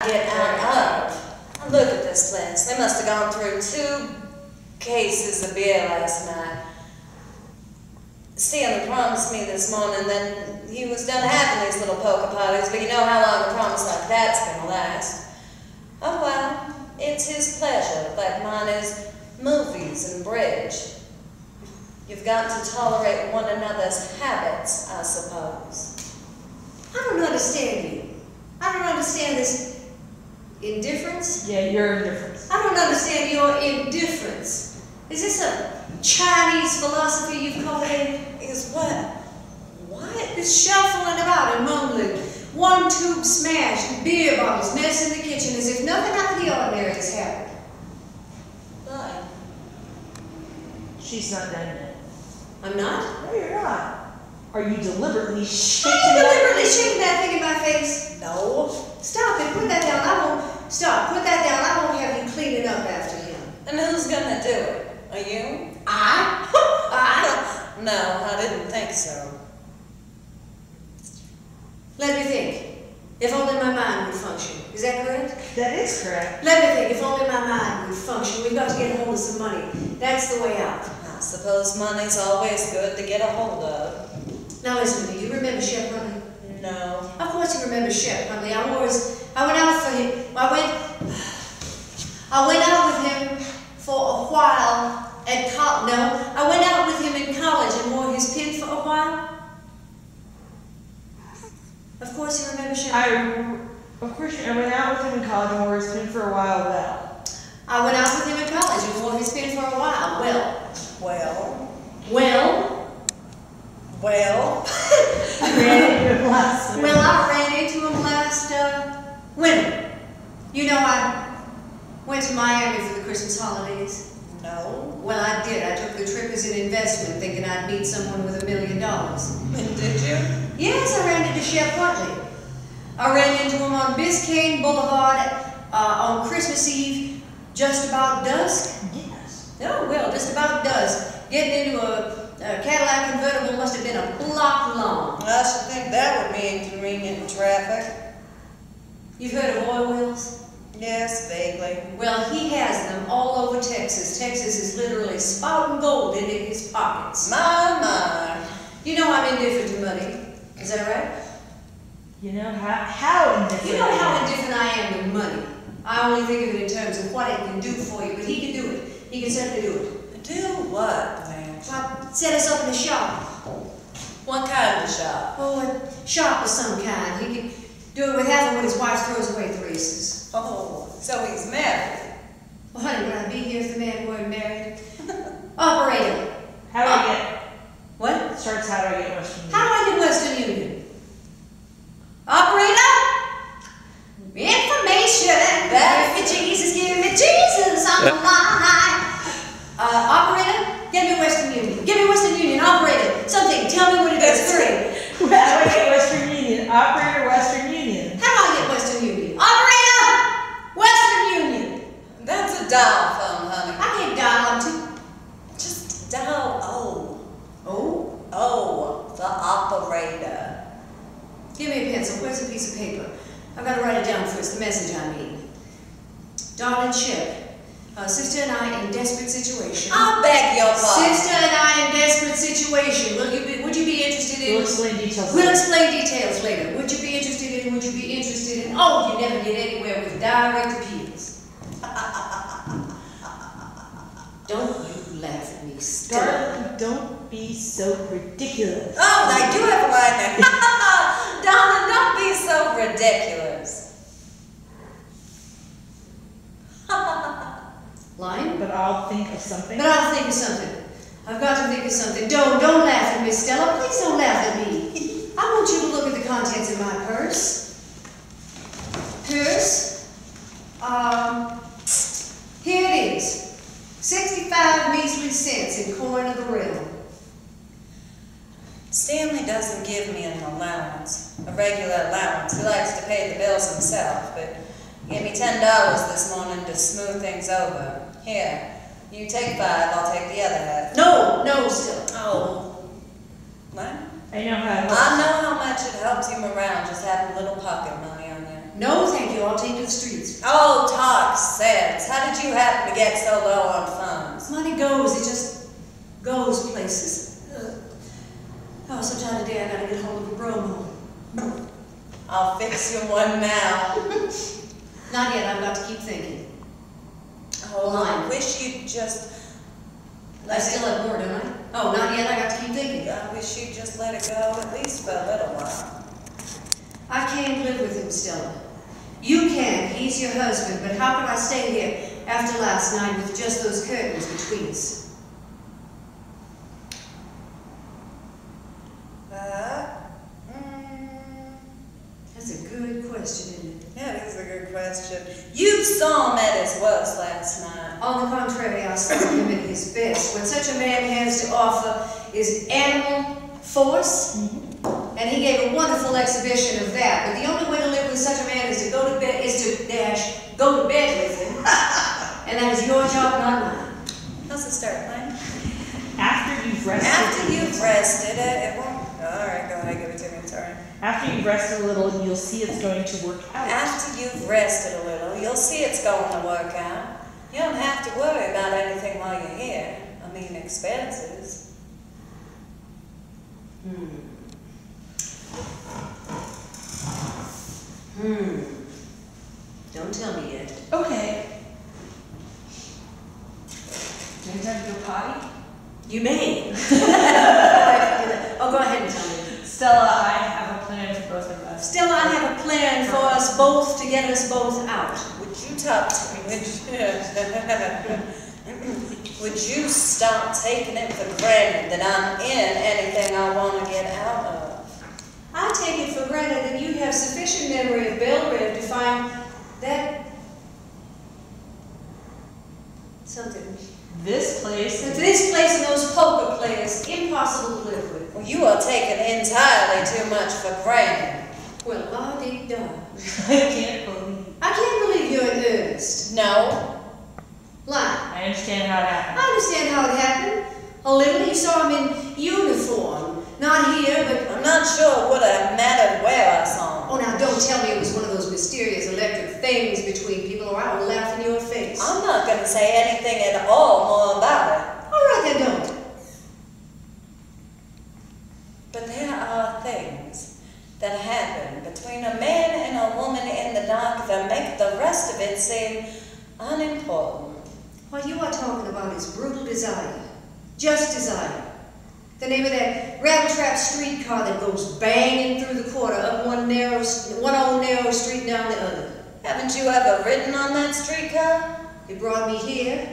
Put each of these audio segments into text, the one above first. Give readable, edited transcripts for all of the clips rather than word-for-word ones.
get out of. Look at this place. They must have gone through 2 cases of beer last night. Stanley promised me this morning that he was done having these little polka parties, but you know how long a promise like that's gonna last. Oh well, it's his pleasure, like mine is movies and bridge. You've got to tolerate one another's habits, I suppose. I don't understand you. I don't understand this indifference. Yeah, your indifference. I don't understand your indifference. Is this a Chinese philosophy you've cultivated? Is what? What? This shuffling about and mumbling. 1 tube smashed, beer bottles, mess in the kitchen, as if nothing out of the ordinary has happened. Why? She's not done yet. I'm not? No, you're not. Are you deliberately shaking shaking that thing in my face? No. Stop it. Put that down. I won't. Stop. Put that down. I won't have you cleaning up after him. And who's gonna do it? Are you? I? No, I didn't think so. Let me think. If only my mind would function. Is that correct? That is correct. Let me think. If only my mind would function. We've got to get a hold of some money. That's the way out. I suppose money's always good to get a hold of. Now listen to me. You remember Shep Huntley? No. Of course you remember Shep Huntley. I went out for him. I went out with him for a while at college. No, I went out with him in college and wore his pin for a while. Of course you remember Shep. Of course, I went out with him in college and wore his pin for a while. Well, I went out with him in college and wore his pin for a while. I ran into him last winter. Well, I ran into him last winter. You know, I went to Miami for the Christmas holidays. No. Well, I did. I took the trip as an investment, thinking I'd meet someone with $1 million. And did you? Yes, I ran into Shep Huntley. I ran into him on Biscayne Boulevard on Christmas Eve, just about dusk. Yes. Oh, well, just about dusk. Getting into a Cadillac convertible must have been a block long. I should think that would be inconvenient in traffic. You've heard of oil wells? Yes, vaguely. Well, he has them all over Texas. Texas is literally spouting gold into his pockets. My. You know I'm indifferent to money. Is that right? You know how indifferent. You know how indifferent I am to money. I only think of it in terms of what it can do for you, but he can do it. He can certainly do it. Do what, man? Well, set us up in a shop. What kind of shop? Oh, a shop of some kind. He can do it with half of what his wife throws away at the races. Oh, so he's married. Well, honey, would I be here if the man weren't married? Operator. How do I get? What? Starts. How do I get Western Union? How do I get Western Union? Operator. Information. Give me Jesus. Give me Jesus on the line. Operator, get me Western Union. Give me Western Union. Operator, something. Tell me what it is. Hurry. How do I get Western Union? Operator, Western Union. How do I get Western Union? Operator! Western Union! That's a dial phone, honey. I can't dial on two. Just dial O. Oh? Oh, the operator. Give me a pencil. Where's a piece of paper? I've got to write it down first, the message I mean. Darling Shep, sister and I in desperate situation. I beg your pardon. Sister and I in desperate situation. Would you be interested in? We'll explain details. We'll explain details later. Would you be interested in? Would you be interested in? Oh, you never get anywhere with direct appeals. Don't you laugh at me, Stella. Darling, don't be so ridiculous. Oh, I do have a line there. Darling, don't be so ridiculous. Line? But I'll think of something. But I'll think of something. I've got to think of something. Don't laugh at me, Stella. Please don't laugh at me. I want you to look at the contents of my purse. Here it is. 65 measly cents in coin of the realm. Stanley doesn't give me an allowance, a regular allowance. He likes to pay the bills himself, but he gave me $10 this morning to smooth things over. Here, you take 5, I'll take the other half. No, Stella. Oh. What? I know how. I know how much it helps you around just having a little pocket money on you. No, thank you. I'll take to the streets. Oh, talk sense. How did you happen to get so low on funds? Money goes. It just goes places. Oh, sometime today I gotta get hold of a bromo. I'll fix you one now. Not yet. I've got to keep thinking. Oh, Line. I wish you'd just... I still have more, don't I? Oh, not yet. I got to keep thinking. I wish you'd just let it go, at least for a little while. I can't live with him, Stella. You can. He's your husband. But how could I stay here after last night with just those curtains between us? That's a good question, isn't it? Yeah, it is a good question. You saw him at his worst last night. On the contrary, I saw him at his best. What such a man has to offer is animal force, and he gave a wonderful exhibition of that. But the only way to live with such a man is to go to bed, go to bed with him, and that is your job, not mine. How's the start, Lane? After you've rested. After you've rested, it won't. All right, go ahead, give it to me. I'm sorry. After you've rested a little, you'll see it's going to work out. After you've rested a little, you'll see it's going to work out. You don't have to worry about anything while you're here. I mean, expenses. Don't tell me yet. Okay. Any time to go potty? You may. Oh, go ahead and tell me. Stella, I have a plan for both of us. Stella, I have a plan for us both to get us both out. Would you talk to me? Would you stop taking it for granted that I'm in anything I want to get out of? I take it for granted that you have sufficient memory of Belgrave to find that something. This place. This place and those poker players, impossible to live with. Well, you are taking entirely too much for granted. Well, la-dee-da. I can't believe. I can't believe you're in earnest. No. Lie. I understand how it happened. I understand how it happened. A little. You saw him in uniform. Not here, but... I'm not sure it would have mattered where I saw him. Oh, now don't tell me it was one of those mysterious electric things between people, or I will laugh in your face. I'm not going to say anything at all more about it. All right, then don't. But there are things that happen between a man and a woman in the dark that make the rest of it seem unimportant. What you are talking about is brutal desire. Just desire. The name of that rattle-trap streetcar that goes banging through the quarter up one old narrow street down the other. Haven't you ever ridden on that streetcar? It brought me here,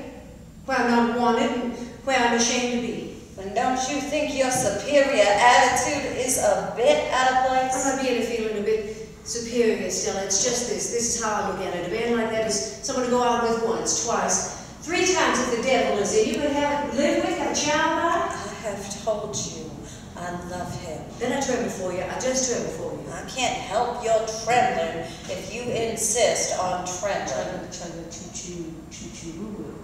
where I'm not wanted and where I'm ashamed to be. Then don't you think your superior attitude is a bit out of place? I'm not being feeling a bit superior, Stella. It's just this. This is how I look at it. A man like that is someone to go out with once, twice, 3 times if the devil is in you, but live with, have a child by. I have told you I love him. Then I tremble for you. I just tremble for you. I can't help your trembling if you insist on trembling. Choo-choo-woo-woo.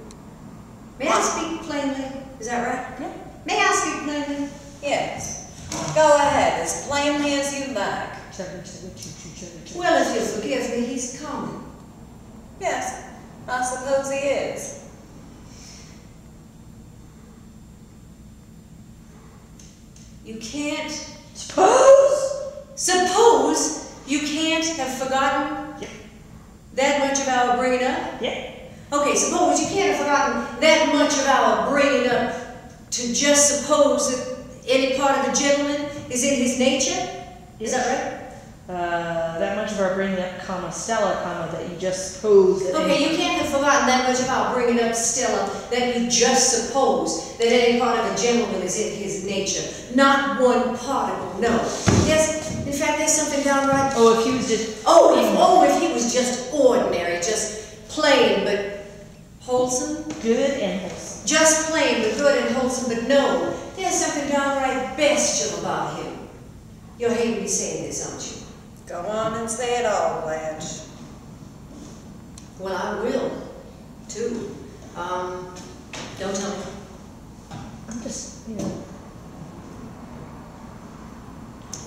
May I speak plainly? Is that right? Yeah. May I speak plainly? Yes. Go ahead, as plainly as you like. Well, if you'll forgive me, he's coming. Yes, I suppose he is. You can't... Suppose you can't have forgotten Yeah. that much of our bringing up? Yeah. Okay, suppose you can't have forgotten that much of our bringing up to just suppose that any part of the gentleman is in his nature? Is that right? That much of our bringing up, Stella, that you just suppose that. Okay, you can't have forgotten that much of our bringing up, Stella, that you just suppose that any part of a gentleman is in his nature. Not one particle, no. Yes, in fact, there's something downright... Oh, if he was just... if he was just ordinary, just plain but wholesome. Good and wholesome. Just plain but good and wholesome, but no, there's something downright bestial about him. You're hating me saying this, aren't you? Go on and say it all, Blanche. Well, I will, too. Don't tell me. I'm just,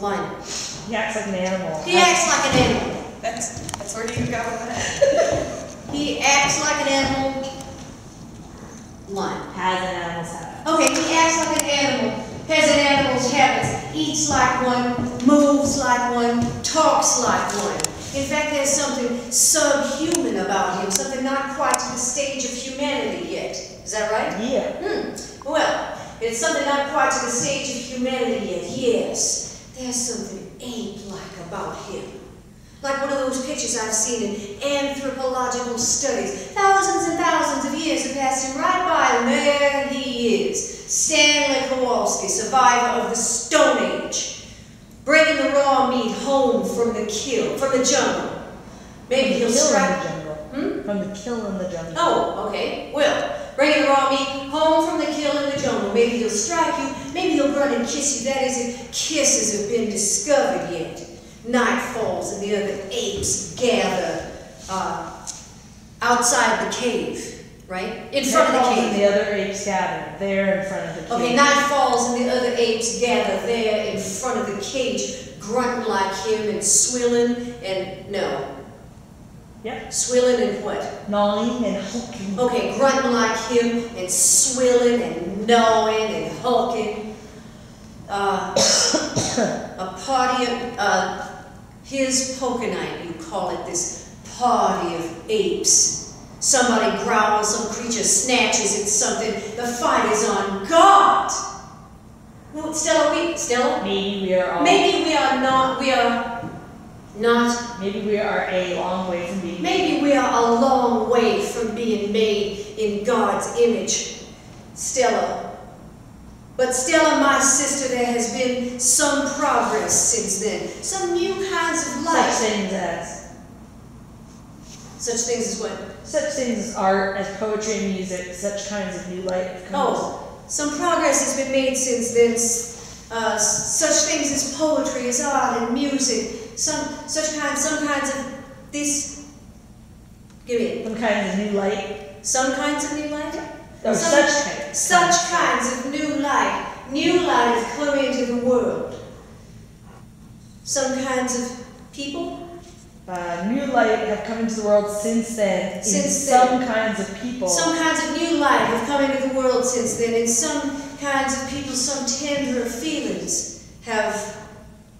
Line. He acts like an animal. He acts like an animal. That That's where you go with that. He acts like an animal. One. Has an animal's habit. Okay, he acts like an animal, has an animal's habits, eats like one, moves like one, talks like one. In fact, there's something subhuman about him, something not quite to the stage of humanity yet. Is that right? Yeah. Well, it's something not quite to the stage of humanity yet, yes. There's something ape-like about him. Like one of those pictures I've seen in anthropological studies. Thousands and thousands of years have passed him right by, and there he is. Stanley Kowalski, survivor of the Stone Age, bringing the raw meat home from the kill, from the jungle. Maybe he'll strike... From the kill in the jungle. Oh, okay. Well, bringing the raw meat home from the kill in the jungle. Maybe he'll strike you. Maybe he'll run and kiss you. That is, if kisses have been discovered yet. Night falls and the other apes gather outside the cave, right? In front of the cave. And the other apes gather there in front of the cage. Okay, night falls and the other apes gather there in front of the cage, grunting like him and swilling and no. Yep. Swilling and what? Gnawing and hulking. Okay, grunting like him and swilling and gnawing and hulking. A party of, his poker night, you call it, this party of apes. Somebody growls, some creature snatches at something, the fight is on guard. Well, Stella, Maybe we are all... maybe we are not, Maybe we are a long way from being... Maybe we are a long way from being made in God's image, Stella. But Stella, my sister, there has been some progress since then. Some new kinds of life. Such things as... Such things as what? Such things as art, as poetry and music, such kinds of new light have come. Oh, some progress has been made since then. Such things as poetry, as art and music. Some kinds of this. Give me it. Some kinds of new light. Some kinds of new light? Or Such kinds of new light. New light have come into the world. Some kinds of people? New light have come into the world since then. Some kinds of people. Some kinds of new light have come into the world since then. In some kinds of people, some tenderer feelings have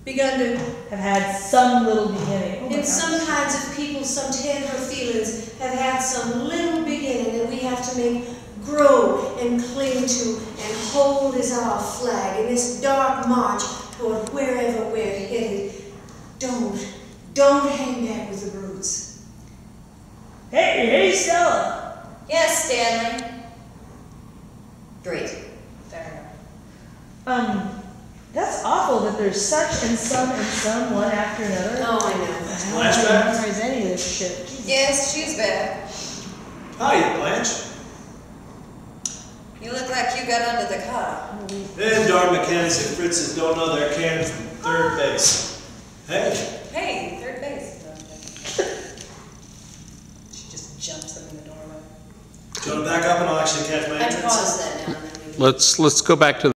begun to... Have had some little beginning. In some kinds of people, some tenderer feelings have had some little beginning that we have to make grow and cling to and hold as our flag in this dark march toward wherever we're headed. Don't hang back with the brutes. Hey, Stella. Yes, Stanley. Great. Fair enough. That's awful that there's such and some one after another. Oh, I know. I don't memorize any of this shit. Jesus. Yes, she's back. Hiya, Blanche. You look like you got under the car. Them darn mechanics at Fritz's don't know their can from third base. Hey. Hey, third base. She just jumps up in the doorway. Do you want to back up and I'll actually catch my I'd entrance? pause that now. Let's go back to